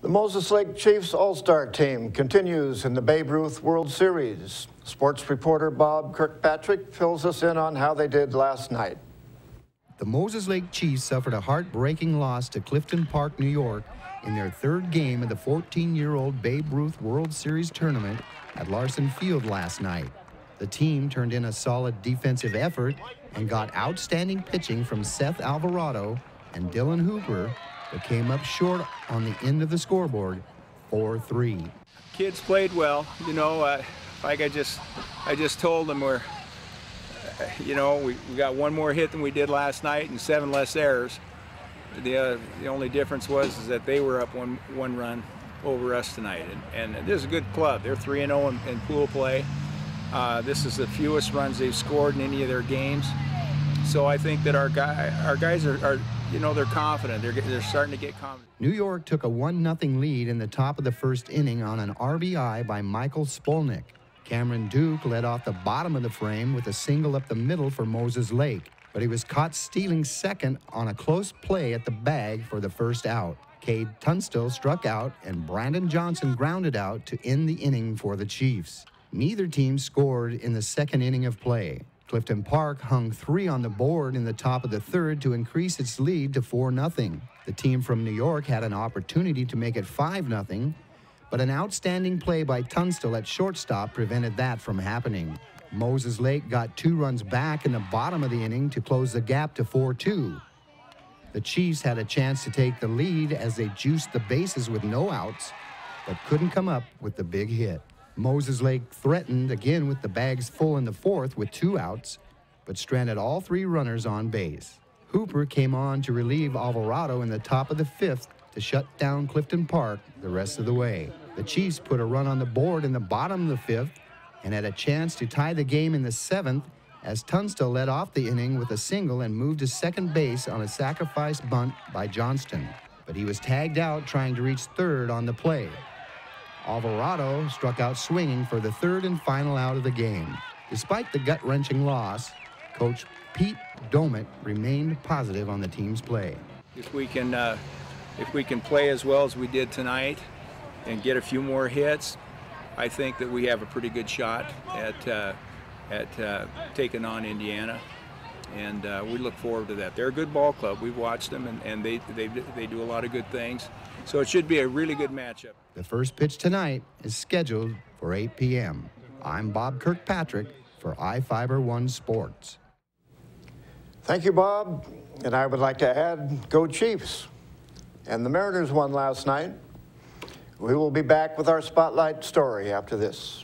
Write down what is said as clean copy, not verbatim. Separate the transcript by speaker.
Speaker 1: The Moses Lake Chiefs All-Star team continues in the Babe Ruth World Series. Sports reporter Bob Kirkpatrick fills us in on how they did last night.
Speaker 2: The Moses Lake Chiefs suffered a heartbreaking loss to Clifton Park, New York in their third game of the 14-year-old Babe Ruth World Series tournament at Larson Field last night. The team turned in a solid defensive effort and got outstanding pitching from Seth Alvarado and Dylan Hooper, but came up short on the end of the scoreboard, 4-3.
Speaker 3: Kids played well, like I just told them, we got one more hit than we did last night and 7 less errors. The only difference was that they were up one run over us tonight, and this is a good club. They're 3-0 in pool play. This is the fewest runs they've scored in any of their games. So I think that our guys are they're confident. They're starting to get confident.
Speaker 2: New York took a 1-0 lead in the top of the first inning on an RBI by Michael Spolnick. Cameron Duke led off the bottom of the frame with a single up the middle for Moses Lake, but he was caught stealing second on a close play at the bag for the first out. Cade Tunstall struck out and Brandon Johnson grounded out to end the inning for the Chiefs. Neither team scored in the second inning of play. Clifton Park hung 3 on the board in the top of the third to increase its lead to 4-0. The team from New York had an opportunity to make it 5-0, but an outstanding play by Tunstall at shortstop prevented that from happening. Moses Lake got 2 runs back in the bottom of the inning to close the gap to 4-2. The Chiefs had a chance to take the lead as they juiced the bases with no outs, but couldn't come up with the big hit. Moses Lake threatened again with the bags full in the fourth with 2 outs, but stranded all 3 runners on base. Hooper came on to relieve Alvarado in the top of the 5th to shut down Clifton Park the rest of the way. The Chiefs put a run on the board in the bottom of the 5th and had a chance to tie the game in the 7th as Tunstall led off the inning with a single and moved to second base on a sacrifice bunt by Johnston. But he was tagged out trying to reach third on the play. Alvarado struck out swinging for the 3rd and final out of the game. Despite the gut-wrenching loss, Coach Pete Domit remained positive on the team's play.
Speaker 3: If we can play as well as we did tonight and get a few more hits, I think that we have a pretty good shot at taking on Indiana, and we look forward to that. They're a good ball club. We've watched them, and they do a lot of good things. So it should be a really good matchup.
Speaker 2: The first pitch tonight is scheduled for 8 p.m. I'm Bob Kirkpatrick for iFIBER 1 Sports.
Speaker 1: Thank you, Bob. And I would like to add, go Chiefs. And the Mariners won last night. We will be back with our spotlight story after this.